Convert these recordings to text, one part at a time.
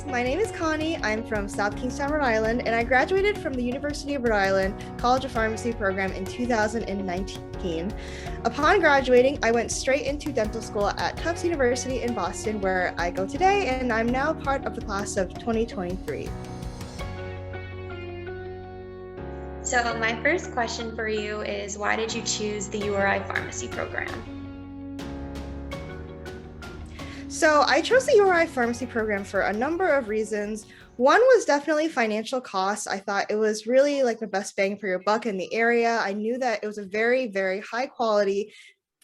my name is Connie. I'm from South Kingstown, Rhode Island, and I graduated from the University of Rhode Island College of Pharmacy program in 2019. Upon graduating, I went straight into dental school at Tufts University in Boston, where I go today, and I'm now part of the class of 2023. So my first question for you is, why did you choose the URI pharmacy program? So I chose the URI pharmacy program for a number of reasons. One was definitely financial costs. I thought it was really like the best bang for your buck in the area. I knew that it was a very, very high quality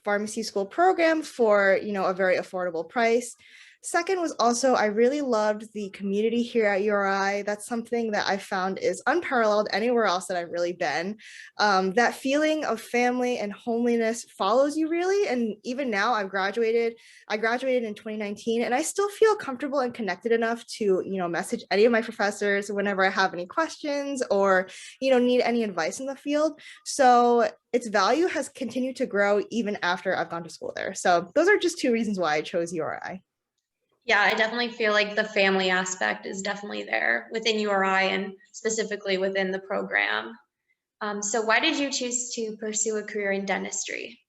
pharmacy school program for, a very affordable price. Second was also, I really loved the community here at URI. That's something that I found is unparalleled anywhere else that I've really been. That feeling of family and homeliness follows you really. And even now I graduated in 2019, and I still feel comfortable and connected enough to, message any of my professors whenever I have any questions or, need any advice in the field. So its value has continued to grow even after I've gone to school there. So those are just two reasons why I chose URI. Yeah, I definitely feel like the family aspect is definitely there within URI and specifically within the program. So why did you choose to pursue a career in dentistry?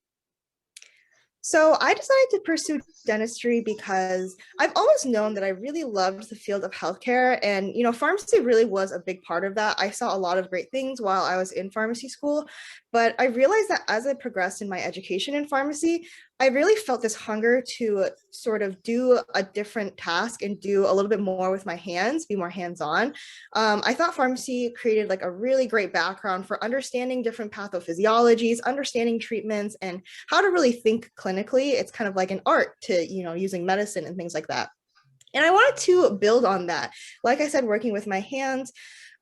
So I decided to pursue dentistry because I've always known that I really loved the field of healthcare. And, pharmacy really was a big part of that. I saw a lot of great things while I was in pharmacy school, but I realized that as I progressed in my education in pharmacy, I really felt this hunger to sort of do a different task and do a little bit more with my hands, be more hands-on. I thought pharmacy created like a really great background for understanding different pathophysiologies, understanding treatments, and how to really think clinically. It's kind of like an art to, using medicine and things like that. And I wanted to build on that. Like I said, working with my hands,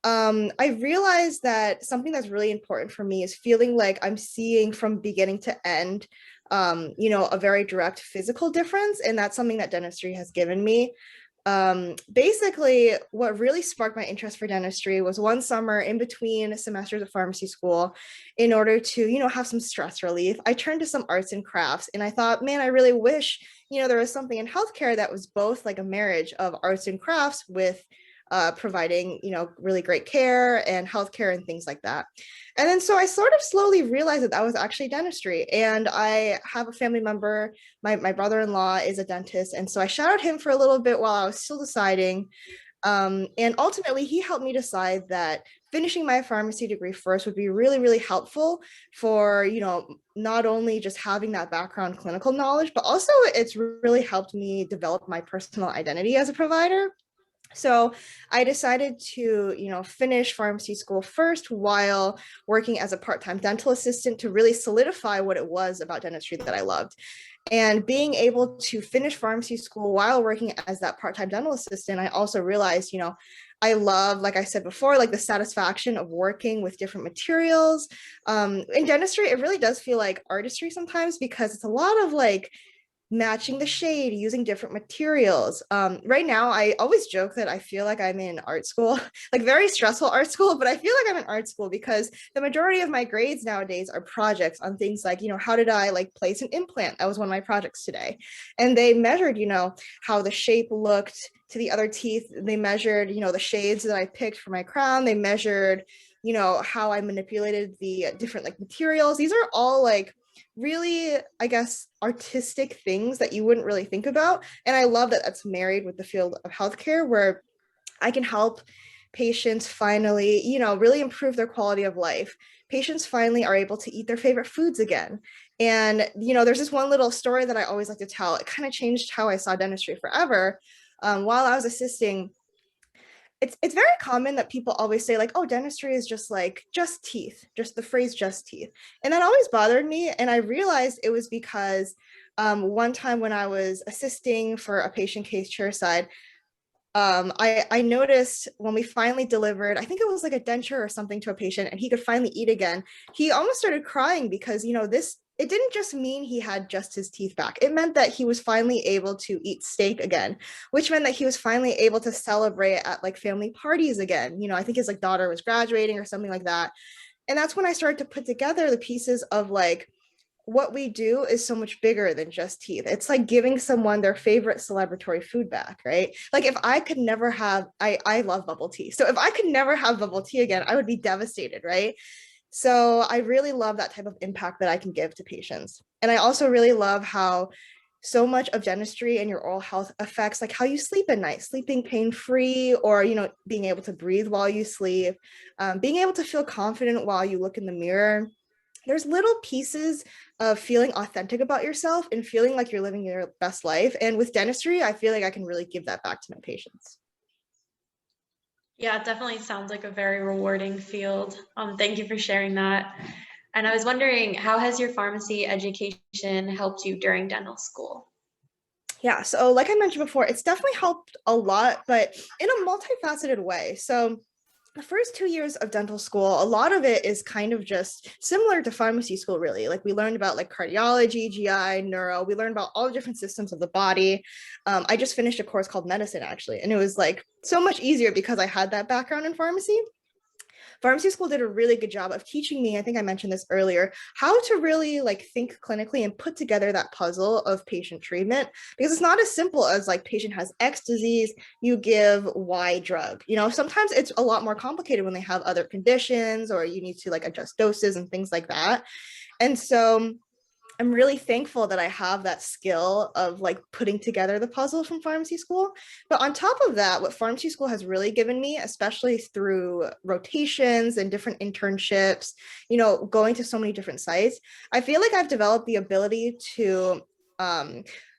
I realized that something that's really important for me is feeling like I'm seeing from beginning to end, a very direct physical difference. And that's something that dentistry has given me. Basically, what really sparked my interest for dentistry was one summer in between semesters of pharmacy school. In order to, have some stress relief, I turned to some arts and crafts, and I thought, man, I really wish, there was something in healthcare that was both like a marriage of arts and crafts with providing, really great care and healthcare and things like that. And then so I sort of slowly realized that that was actually dentistry. And I have a family member, my brother-in-law is a dentist. And so I shadowed him for a little bit while I was still deciding. And ultimately, he helped me decide that finishing my pharmacy degree first would be really, really helpful for, not only just having that background clinical knowledge, but also it's really helped me develop my personal identity as a provider. So I decided to, finish pharmacy school first while working as a part-time dental assistant to really solidify what it was about dentistry that I loved. And being able to finish pharmacy school while working as that part-time dental assistant, I also realized, I love, like I said before, like the satisfaction of working with different materials. In dentistry, it really does feel like artistry sometimes because it's a lot of like matching the shade, using different materials. Right now, I always joke that I feel like I'm in art school, like very stressful art school, but I feel like I'm in art school because the majority of my grades nowadays are projects on things like, how did I like place an implant? That was one of my projects today. And they measured, how the shape looked to the other teeth. They measured, the shades that I picked for my crown. They measured, how I manipulated the different like materials. These are all like really, I guess, artistic things that you wouldn't really think about. And I love that that's married with the field of healthcare where I can help patients finally, really improve their quality of life. Patients finally are able to eat their favorite foods again. And, there's this one little story that I always like to tell. It kind of changed how I saw dentistry forever. While I was assisting, it's very common that people always say like, oh, dentistry is just like just teeth, just the phrase just teeth. And that always bothered me. And I realized it was because one time when I was assisting for a patient case chairside, I noticed when we finally delivered, I think it was like a denture or something to a patient and he could finally eat again. He almost started crying because, it didn't just mean he had just his teeth back. It meant that he was finally able to eat steak again, which meant that he was finally able to celebrate at like family parties again. I think his like daughter was graduating or something like that. And that's when I started to put together the pieces of like, what we do is so much bigger than just teeth. It's like giving someone their favorite celebratory food back, right? Like if I could never have, I love bubble tea. So if I could never have bubble tea again, I would be devastated, right? So I really love that type of impact that I can give to patients. And I also really love how so much of dentistry and your oral health affects like how you sleep at night, sleeping pain-free, or being able to breathe while you sleep, being able to feel confident while you look in the mirror. There's little pieces of feeling authentic about yourself and feeling like you're living your best life. And with dentistry, I feel like I can really give that back to my patients. Yeah, it definitely sounds like a very rewarding field. Thank you for sharing that. And I was wondering, how has your pharmacy education helped you during dental school? Yeah, so like I mentioned before, it's definitely helped a lot, but in a multifaceted way. So the first 2 years of dental school, a lot of it is kind of just similar to pharmacy school, really. Like we learned about like cardiology, GI, neuro. We learned about all the different systems of the body. I just finished a course called medicine, actually, and it was like so much easier because I had that background in pharmacy. Pharmacy school did a really good job of teaching me, I think I mentioned this earlier, how to really like think clinically and put together that puzzle of patient treatment, because it's not as simple as like patient has X disease, you give Y drug. Sometimes it's a lot more complicated when they have other conditions or you need to like adjust doses and things like that. And so I'm really thankful that I have that skill of like putting together the puzzle from pharmacy school. But on top of that, what pharmacy school has really given me, especially through rotations and different internships, going to so many different sites, I feel like I've developed the ability to,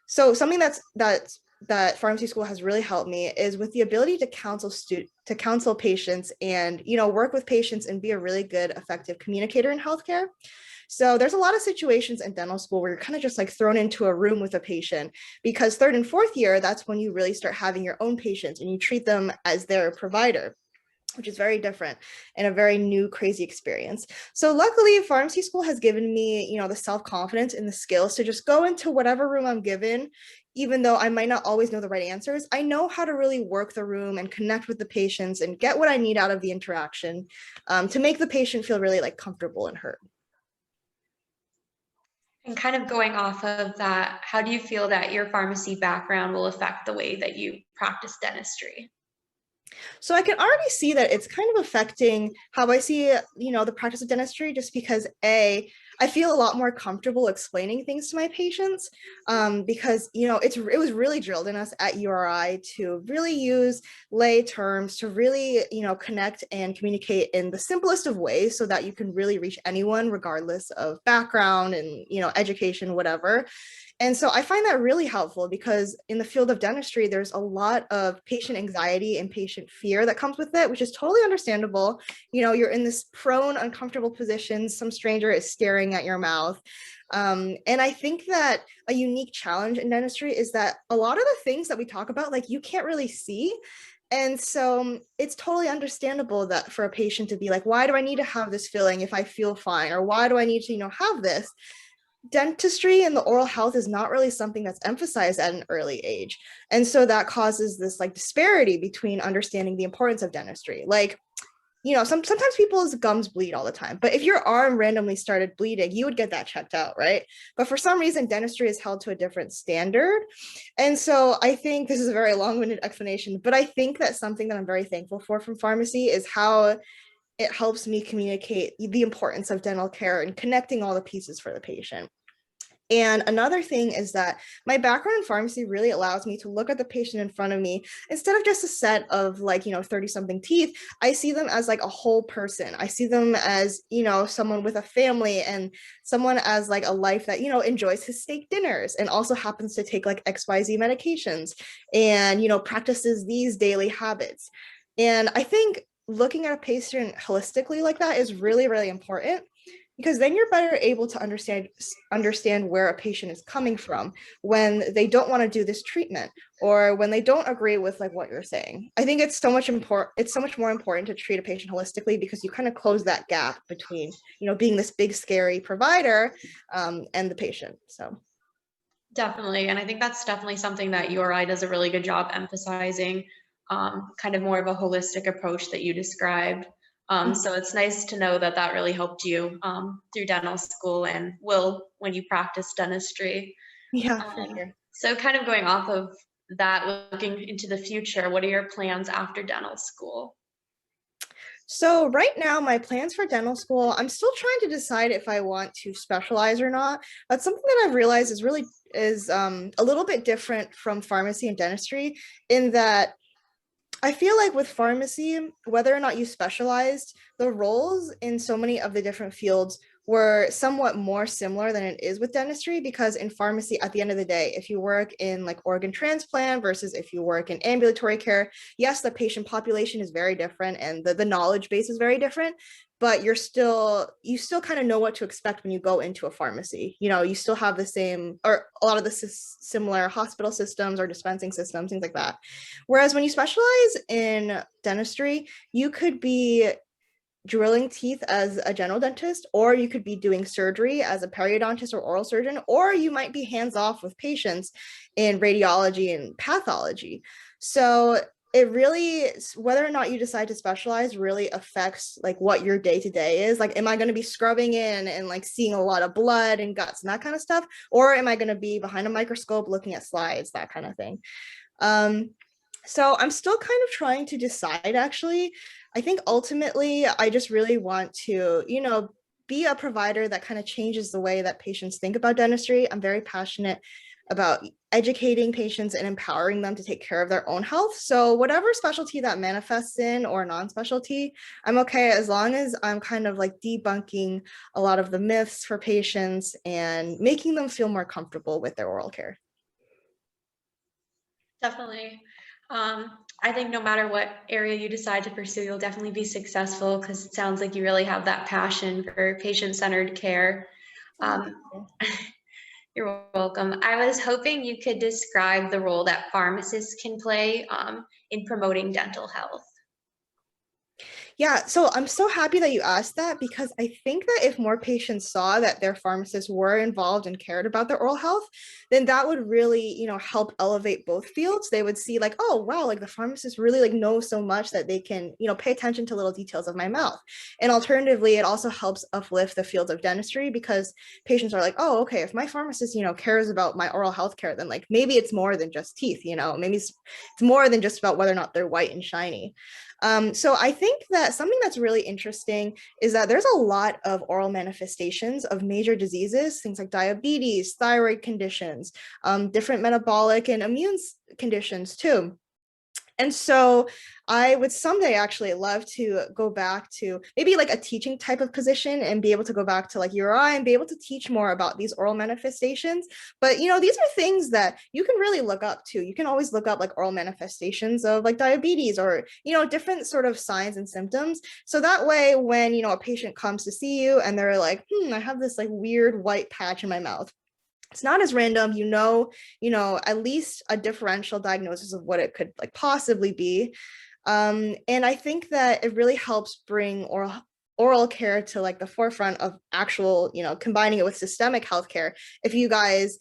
so something that pharmacy school has really helped me is with the ability to counsel patients and work with patients and be a really good effective communicator in healthcare. So there's a lot of situations in dental school where you're kind of just like thrown into a room with a patient, because third and fourth year, that's when you really start having your own patients and you treat them as their provider, which is very different and a very new, crazy experience. So luckily, pharmacy school has given me, the self-confidence and the skills to just go into whatever room I'm given. Even though I might not always know the right answers, I know how to really work the room and connect with the patients and get what I need out of the interaction, to make the patient feel really like comfortable and heard. And kind of going off of that, how do you feel that your pharmacy background will affect the way that you practice dentistry? So I can already see that it's kind of affecting how I see, the practice of dentistry, just because I feel a lot more comfortable explaining things to my patients, because, it was really drilled in us at URI to really use lay terms to really, connect and communicate in the simplest of ways so that you can really reach anyone regardless of background and, education, whatever. And so I find that really helpful because in the field of dentistry, there's a lot of patient anxiety and patient fear that comes with it, which is totally understandable. You're in this prone, uncomfortable position. Some stranger is staring at your mouth. And I think that a unique challenge in dentistry is that a lot of the things that we talk about, like you can't really see. And so it's totally understandable that for a patient to be like, why do I need to have this filling if I feel fine? Or why do I need to, have this? Dentistry and the oral health is not really something that's emphasized at an early age. And so that causes this like disparity between understanding the importance of dentistry. Like, sometimes people's gums bleed all the time, but if your arm randomly started bleeding, you would get that checked out, right? But for some reason, dentistry is held to a different standard. And so I think this is a very long-winded explanation, but I think that something that I'm very thankful for from pharmacy is how it helps me communicate the importance of dental care and connecting all the pieces for the patient. And another thing is that my background in pharmacy really allows me to look at the patient in front of me instead of just a set of 30 something teeth. I see them as like a whole person. I see them as, someone with a family and someone as like a life that, enjoys his steak dinners and also happens to take like XYZ medications and, practices these daily habits. And I think looking at a patient holistically like that is really, really important, because then you're better able to understand where a patient is coming from when they don't want to do this treatment or when they don't agree with like what you're saying. I think it's so much more important to treat a patient holistically, because you kind of close that gap between being this big scary provider, and the patient. So Definitely. And I think that's definitely something that URI does a really good job emphasizing, kind of more of a holistic approach that you described. So it's nice to know that that really helped you through dental school and will when you practice dentistry. Yeah, for sure. So kind of going off of that, looking into the future, what are your plans after dental school? So right now, my plans for dental school, I'm still trying to decide if I want to specialize or not. But something that I've realized is a little bit different from pharmacy and dentistry in that I feel like with pharmacy, whether or not you specialized, the roles in so many of the different fields were somewhat more similar than it is with dentistry because in pharmacy, at the end of the day, if you work in like organ transplant versus if you work in ambulatory care, yes, the patient population is very different and the knowledge base is very different, but you still kind of know what to expect when you go into a pharmacy. You know, you still have the same or a lot of the similar hospital systems or dispensing systems, things like that. Whereas when you specialize in dentistry, you could be drilling teeth as a general dentist, or you could be doing surgery as a periodontist or oral surgeon, or you might be hands off with patients in radiology and pathology. So it really, whether or not you decide to specialize really affects like what your day to day is. Like, am I going to be scrubbing in and like seeing a lot of blood and guts and that kind of stuff? Or am I going to be behind a microscope looking at slides, that kind of thing? Um, so I'm still kind of trying to decide actually. I think ultimately I just really want to, be a provider that kind of changes the way that patients think about dentistry. I'm very passionate about educating patients and empowering them to take care of their own health. So whatever specialty that manifests in or non-specialty, I'm okay as long as I'm kind of like debunking a lot of the myths for patients and making them feel more comfortable with their oral care. Definitely. I think no matter what area you decide to pursue, you'll definitely be successful because it sounds like you really have that passion for patient-centered care. Um, you're welcome. I was hoping you could describe the role that pharmacists can play in promoting dental health. Yeah, so I'm so happy that you asked that because I think that if more patients saw that their pharmacists were involved and cared about their oral health, then that would really, help elevate both fields. They would see like, oh, wow, like the pharmacist really like knows so much that they can, pay attention to little details of my mouth. And alternatively, it also helps uplift the fields of dentistry because patients are like, oh, okay, if my pharmacist, cares about my oral health care, then like maybe it's more than just teeth, maybe it's more than just about whether or not they're white and shiny. So I think that something that's really interesting is that there's a lot of oral manifestations of major diseases, things like diabetes, thyroid conditions, different metabolic and immune conditions too. And so I would someday actually love to go back to maybe like a teaching type of position and be able to go back to like URI and be able to teach more about these oral manifestations. But these are things that you can really look up to. You can always look up like oral manifestations of like diabetes or different sort of signs and symptoms. So that way when a patient comes to see you and they're like, I have this like weird white patch in my mouth, it's not as random, at least a differential diagnosis of what it could like possibly be. And I think that it really helps bring oral care to like the forefront of actual, combining it with systemic healthcare. If you guys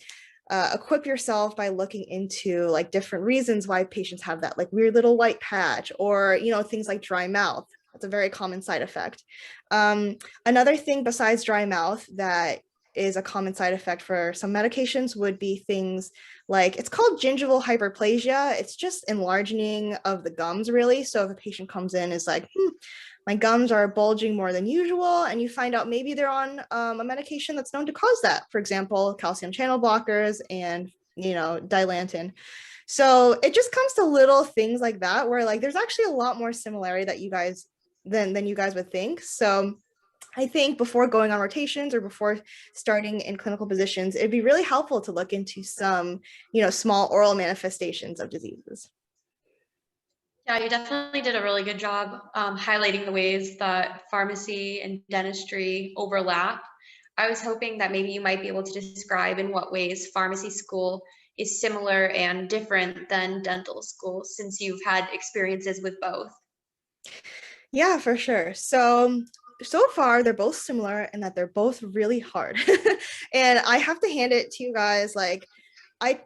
equip yourself by looking into like different reasons why patients have that like weird little white patch or, things like dry mouth. That's a very common side effect. Another thing besides dry mouth that is a common side effect for some medications would be things like it's called gingival hyperplasia. It's just enlarging of the gums, really. So if a patient comes in is like, my gums are bulging more than usual, and you find out maybe they're on a medication that's known to cause that. For example, calcium channel blockers and Dilantin. So it just comes to little things like that where like there's actually a lot more similarity that you guys than you guys would think. So I think before going on rotations or before starting in clinical positions, it'd be really helpful to look into some, small oral manifestations of diseases. Yeah, you definitely did a really good job highlighting the ways that pharmacy and dentistry overlap. I was hoping that maybe you might be able to describe in what ways pharmacy school is similar and different than dental school, since you've had experiences with both. Yeah, for sure. So far they're both similar in that they're both really hard. And I have to hand it to you guys like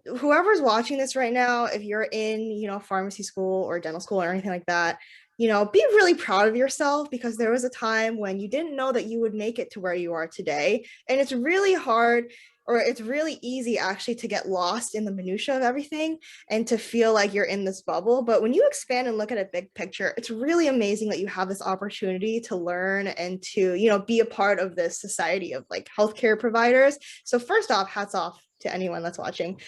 whoever's watching this right now, if you're in, pharmacy school or dental school or anything like that, be really proud of yourself, because there was a time when you didn't know that you would make it to where you are today. And it's really hard, or it's really easy actually, to get lost in the minutia of everything and to feel like you're in this bubble. But when you expand and look at a big picture, it's really amazing that you have this opportunity to learn and to, be a part of this society of like healthcare providers. So first off, hats off to anyone that's watching.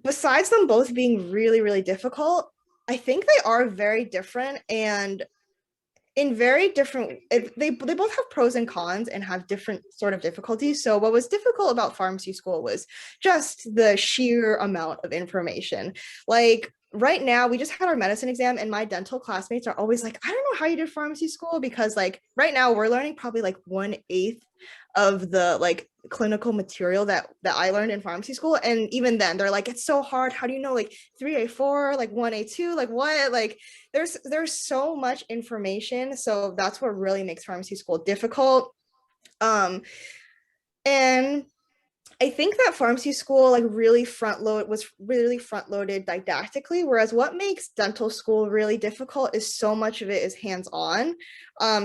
Besides them both being really, really difficult, I think they are very different, and in very different, they both have pros and cons and have different sort of difficulties. So what was difficult about pharmacy school was just the sheer amount of information. Like right now, we just had our medicine exam, and my dental classmates are always like, I don't know how you did pharmacy school, because like right now we're learning probably like 1/8 of the like clinical material that I learned in pharmacy school. And even then they're like, it's so hard. How do you know like 3A4, like 1A2, like what? Like there's so much information. So that's what really makes pharmacy school difficult. And I think that pharmacy school like was really front loaded didactically, whereas what makes dental school really difficult is so much of it is hands on.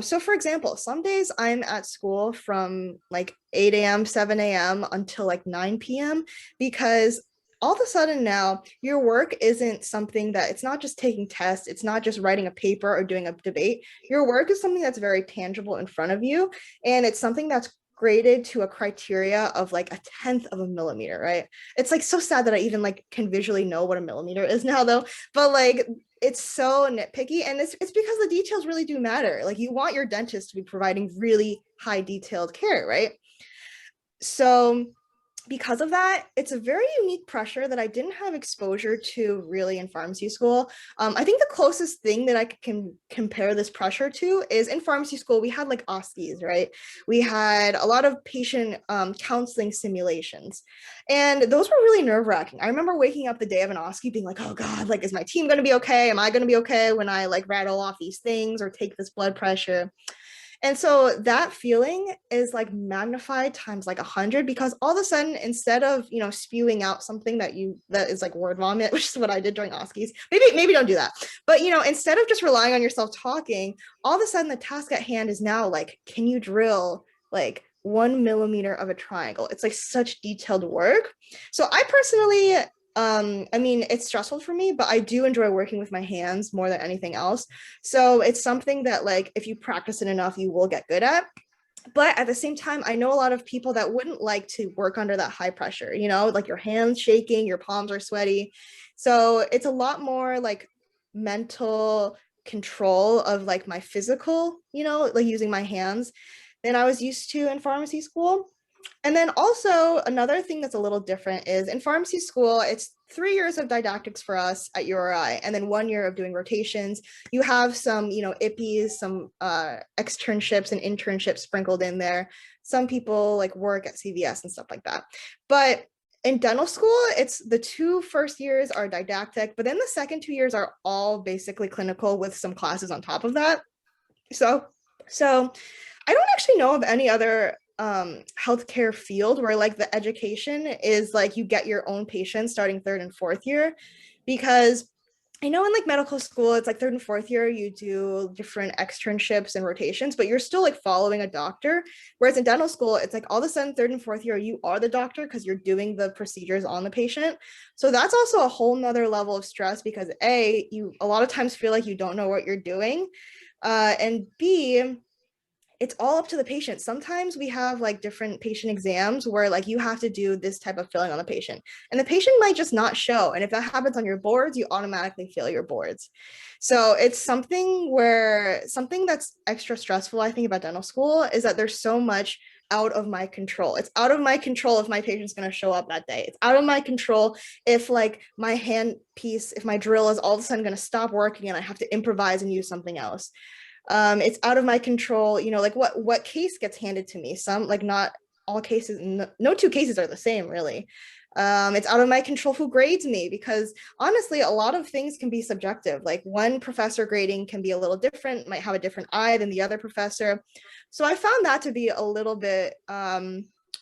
So for example, some days I'm at school from like 8 a.m., 7 a.m. until like 9 p.m. because all of a sudden now your work isn't something that, it's not just taking tests, it's not just writing a paper or doing a debate. Your work is something that's very tangible in front of you, and it's something that's graded to a criteria of like 1/10 of a millimeter, right? It's like so sad that I even like can visually know what a millimeter is now though, but like it's so nitpicky, and it's because the details really do matter. Like you want your dentist to be providing really high detailed care, right? So because of that, it's a very unique pressure that I didn't have exposure to really in pharmacy school. I think the closest thing that I can compare this pressure to is in pharmacy school, we had like OSCEs, right? We had a lot of patient counseling simulations, and those were really nerve wracking. I remember waking up the day of an OSCE being like, oh God, like, is my team going to be okay? Am I going to be okay when I like rattle off these things or take this blood pressure? And so that feeling is like magnified times like 100, because all of a sudden, instead of, spewing out something that is like word vomit, which is what I did during OSCEs, maybe don't do that. But, instead of just relying on yourself talking, all of a sudden the task at hand is now like, can you drill like 1 millimeter of a triangle? It's like such detailed work. So I personally, I mean, it's stressful for me, but I do enjoy working with my hands more than anything else. So it's something that like, if you practice it enough, you will get good at. But at the same time, I know a lot of people that wouldn't like to work under that high pressure, like your hands shaking, your palms are sweaty. So it's a lot more like mental control of like my physical, like using my hands, than I was used to in pharmacy school. And then also another thing that's a little different is in pharmacy school, it's 3 years of didactics for us at URI, and then 1 year of doing rotations. You have some, IPPs, some externships and internships sprinkled in there. Some people like work at CVS and stuff like that. But in dental school, it's the 2 first years are didactic, but then the second 2 years are all basically clinical with some classes on top of that. So I don't actually know of any other healthcare field where like the education is like you get your own patients starting 3rd and 4th year, because I know in like medical school it's like 3rd and 4th year you do different externships and rotations, but you're still like following a doctor, whereas in dental school it's like all of a sudden 3rd and 4th year you are the doctor because you're doing the procedures on the patient. So that's also a whole nother level of stress, because you a lot of times feel like you don't know what you're doing, and B, it's all up to the patient. Sometimes we have like different patient exams where like you have to do this type of filling on the patient, and the patient might just not show. And if that happens on your boards, you automatically fail your boards. So it's something that's extra stressful, I think, about dental school is that there's so much out of my control. It's out of my control if my patient's going to show up that day. It's out of my control if like my if my drill is all of a sudden going to stop working and I have to improvise and use something else. It's out of my control, like what case gets handed to me. Some, like, not all cases, no two cases are the same, really. It's out of my control who grades me, because honestly, a lot of things can be subjective. Like one professor grading can be a little different, might have a different eye than the other professor. So I found that to be a little bit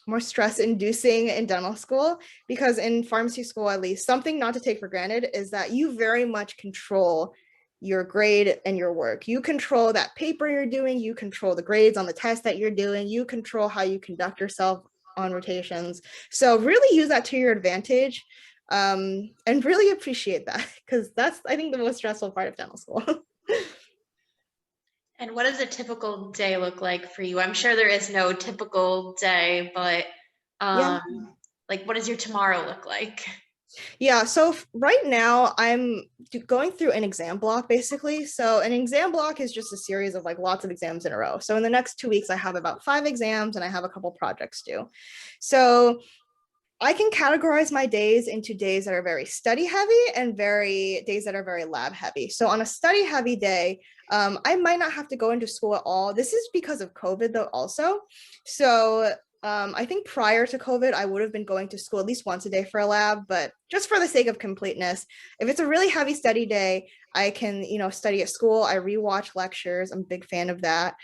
more stress inducing in dental school, because in pharmacy school, at least, something not to take for granted is that you very much control your grade and your work. You control that paper you're doing, you control the grades on the test that you're doing, you control how you conduct yourself on rotations. So really use that to your advantage, and really appreciate that, because that's, I think, the most stressful part of dental school. And what does a typical day look like for you? I'm sure there is no typical day, but Yeah. like what does your tomorrow look like? Yeah, so right now I'm going through an exam block basically. So an exam block is just a series of like lots of exams in a row. So in the next 2 weeks, I have about 5 exams and I have a couple projects due. So I can categorize my days into days that are very study heavy and days that are very lab heavy. So on a study heavy day, I might not have to go into school at all. This is because of COVID though also. So I think prior to COVID, I would have been going to school at least once a day for a lab, but just for the sake of completeness, if it's a really heavy study day, I can, study at school. I rewatch lectures. I'm a big fan of that.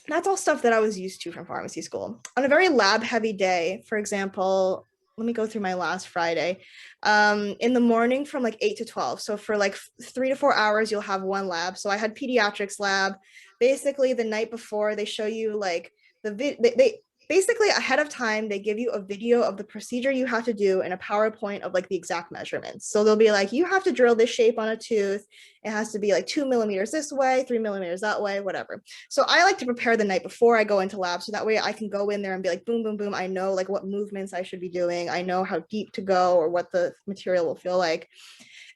That's all stuff that I was used to from pharmacy school. On a very lab heavy day, for example, let me go through my last Friday. In the morning from like 8 to 12. So for like 3 to 4 hours, you'll have one lab. So I had pediatrics lab. Basically, the night before, they show you like they basically ahead of time, they give you a video of the procedure you have to do and a PowerPoint of like the exact measurements. So they'll be like, you have to drill this shape on a tooth. It has to be like 2 millimeters this way, 3 millimeters that way, whatever. So I like to prepare the night before I go into lab. So that way I can go in there and be like, boom, boom, boom. I know like what movements I should be doing. I know how deep to go or what the material will feel like.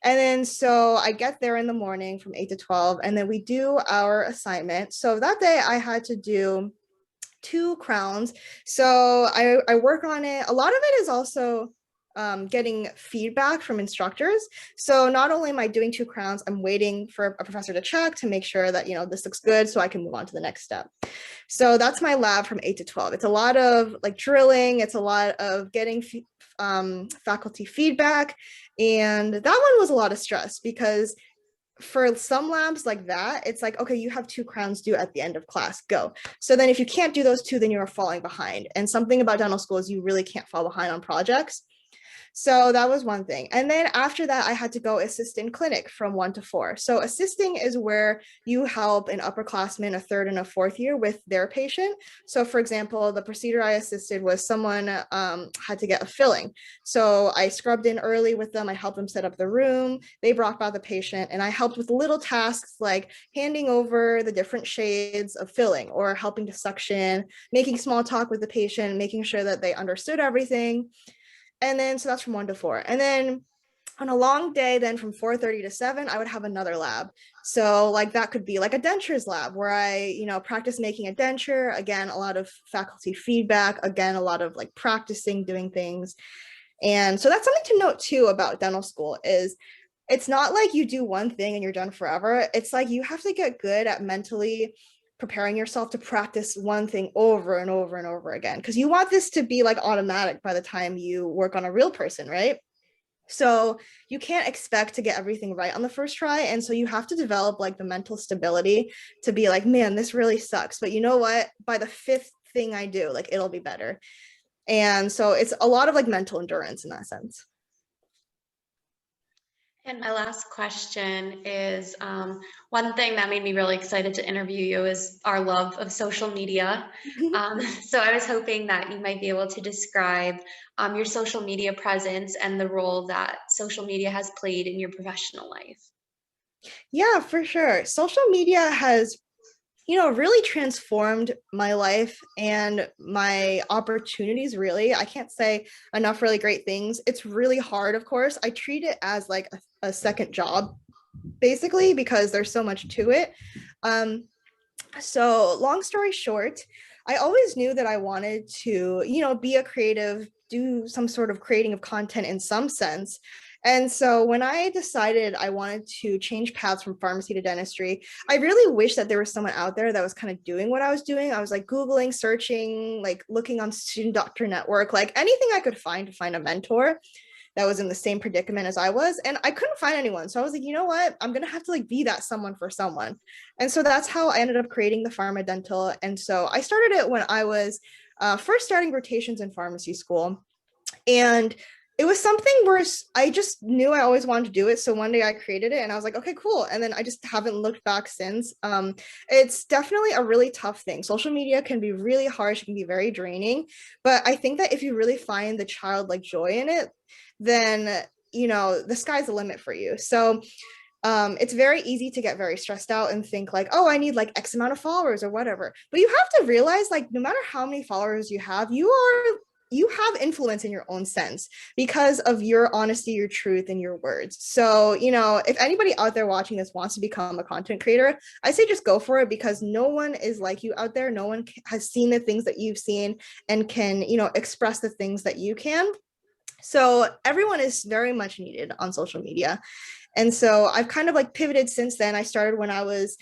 And then so I get there in the morning from 8 to 12, and then we do our assignment. So that day I had to do 2 crowns. So I work on it. A lot of it is also getting feedback from instructors. So not only am I doing 2 crowns, I'm waiting for a professor to check to make sure that, this looks good so I can move on to the next step. So that's my lab from 8 to 12. It's a lot of like drilling. It's a lot of getting faculty feedback. And that one was a lot of stress because for some labs like that, it's like, okay, you have 2 crowns due at the end of class, go. So then if you can't do those 2, then you're falling behind. And something about dental school is you really can't fall behind on projects. So that was one thing. And then after that, I had to go assist in clinic from 1 to 4. So assisting is where you help an upperclassman, a third and a fourth year with their patient. So for example, the procedure I assisted was someone had to get a filling. So I scrubbed in early with them. I helped them set up the room. They brought by the patient and I helped with little tasks like handing over the different shades of filling or helping to suction, making small talk with the patient, making sure that they understood everything. And then, so that's from 1 to 4. And then on a long day, then from 4:30 to 7, I would have another lab. So like that could be like a dentures lab where I, practice making a denture. Again, a lot of faculty feedback. Again, a lot of like practicing doing things. And so that's something to note too about dental school is it's not like you do one thing and you're done forever. It's like you have to get good at mentally preparing yourself to practice one thing over and over and over again, because you want this to be like automatic by the time you work on a real person, right? So you can't expect to get everything right on the first try. And so you have to develop like the mental stability to be like, man, this really sucks. But you know what? By the 5th thing I do, like it'll be better. And so it's a lot of like mental endurance in that sense. And my last question is one thing that made me really excited to interview you is our love of social media. So I was hoping that you might be able to describe your social media presence and the role that social media has played in your professional life. Yeah, for sure. Social media has really transformed my life and my opportunities, really. I can't say enough really great things. It's really hard, of course. I treat it as like a second job, basically, because there's so much to it. So long story short, I always knew that I wanted to, be a creative, do some sort of creating of content in some sense. And so when I decided I wanted to change paths from pharmacy to dentistry, I really wish that there was someone out there that was kind of doing what I was doing. I was like Googling, searching, like looking on Student Doctor Network, like anything I could find to find a mentor that was in the same predicament as I was. And I couldn't find anyone. So I was like, you know what? I'm going to have to like be that someone for someone. And so that's how I ended up creating the Pharma Dental. And so I started it when I was first starting rotations in pharmacy school. And It was something where I just knew I always wanted to do it. So one day I created it and I was like, okay, cool. And then I just haven't looked back since. It's definitely a really tough thing. Social media can be really harsh, it can be very draining. But I think that if you really find the childlike joy in it, then, the sky's the limit for you. So it's very easy to get very stressed out and think like, oh, I need like X amount of followers or whatever. But you have to realize like no matter how many followers you have influence in your own sense because of your honesty, your truth, and your words. So, if anybody out there watching this wants to become a content creator, I say just go for it because no one is like you out there. No one has seen the things that you've seen and can, express the things that you can. So everyone is very much needed on social media. And so I've kind of like pivoted since then. I started when I was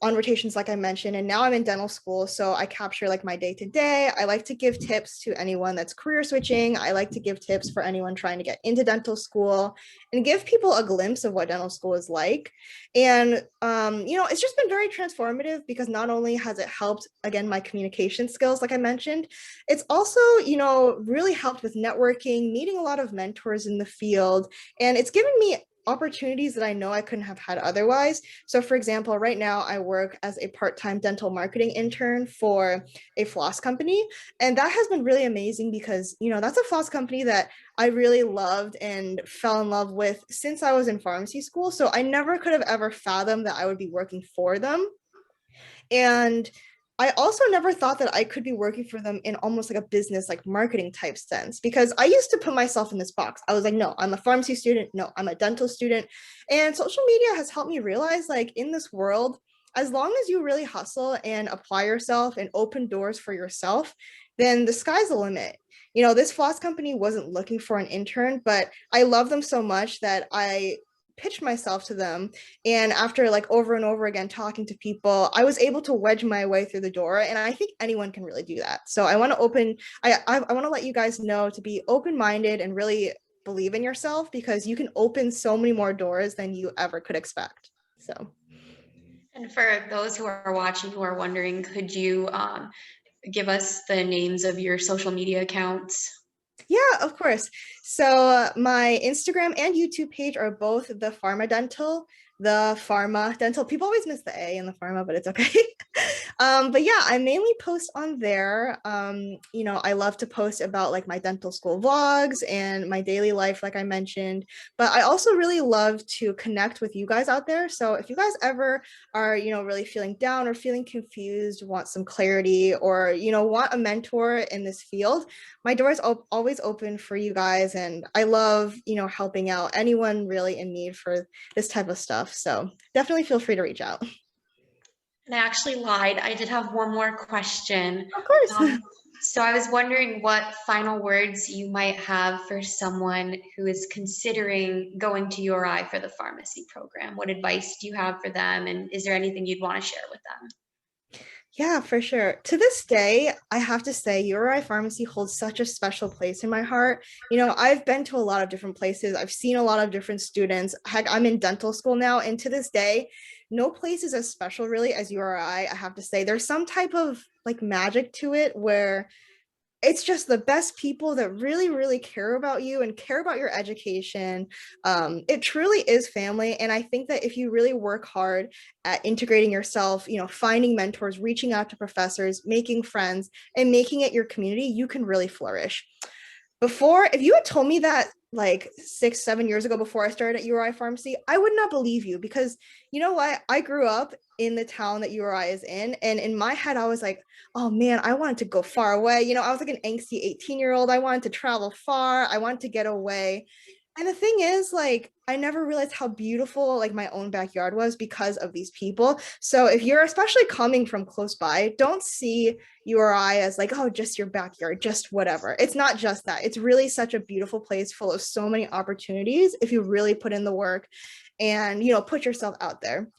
on rotations, like I mentioned, and now I'm in dental school. So I capture like my day to day. I like to give tips to anyone that's career switching. I like to give tips for anyone trying to get into dental school and give people a glimpse of what dental school is like. And, it's just been very transformative because not only has it helped, again, my communication skills, like I mentioned, it's also, really helped with networking, meeting a lot of mentors in the field. And it's given me opportunities that I know I couldn't have had otherwise. So for example, right now I work as a part-time dental marketing intern for a floss company. And that has been really amazing because, that's a floss company that I really loved and fell in love with since I was in pharmacy school. So I never could have ever fathomed that I would be working for them. And I also never thought that I could be working for them in almost like a business, like marketing type sense, because I used to put myself in this box. I was like, no, I'm a pharmacy student. No, I'm a dental student. And social media has helped me realize like in this world, as long as you really hustle and apply yourself and open doors for yourself, then the sky's the limit. This floss company wasn't looking for an intern, but I love them so much that I pitched myself to them, and after like over and over again talking to people, I was able to wedge my way through the door, and I think anyone can really do that. So I want to I want to let you guys know to be open-minded and really believe in yourself because you can open so many more doors than you ever could expect. So And for those who are watching who are wondering, could you give us the names of your social media accounts? yeah, of course. So my Instagram and YouTube page are both the Pharma Dental. People always miss the A in the Pharma, but it's okay. But yeah, I mainly post on there. I love to post about like my dental school vlogs and my daily life, like I mentioned. But I also really love to connect with you guys out there. So if you guys ever are, really feeling down or feeling confused, want some clarity, or, want a mentor in this field, my door is always open for you guys. And I love, helping out anyone really in need for this type of stuff. So definitely feel free to reach out. And I actually lied. I did have one more question. Of course. So I was wondering what final words you might have for someone who is considering going to URI for the pharmacy program. What advice do you have for them? And is there anything you'd want to share with them? Yeah, for sure. To this day, I have to say URI Pharmacy holds such a special place in my heart. I've been to a lot of different places. I've seen a lot of different students. Heck, I'm in dental school now, and to this day, no place is as special really as URI. I have to say there's some type of like magic to it where it's just the best people that really, really care about you and care about your education. It truly is family. And I think that if you really work hard at integrating yourself, finding mentors, reaching out to professors, making friends, and making it your community, you can really flourish. If you had told me that like 6-7 years ago before I started at URI Pharmacy, I would not believe you because you know what? I grew up in the town that URI is in. And in my head, I was like, oh man, I wanted to go far away. I was like an angsty 18-year-old. I wanted to travel far. I wanted to get away. And the thing is, like, I never realized how beautiful like my own backyard was because of these people. So if you're especially coming from close by, don't see URI as like, oh, just your backyard, just whatever. It's not just that. It's really such a beautiful place full of so many opportunities if you really put in the work and, put yourself out there.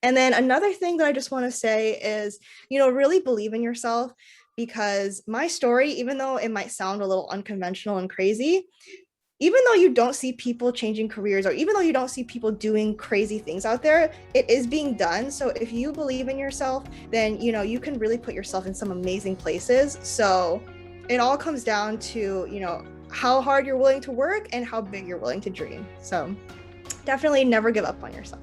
And then another thing that I just want to say is, really believe in yourself because my story, even though it might sound a little unconventional and crazy, even though you don't see people changing careers or even though you don't see people doing crazy things out there, it is being done. So if you believe in yourself, then, you can really put yourself in some amazing places. So it all comes down to, how hard you're willing to work and how big you're willing to dream. So definitely never give up on yourself.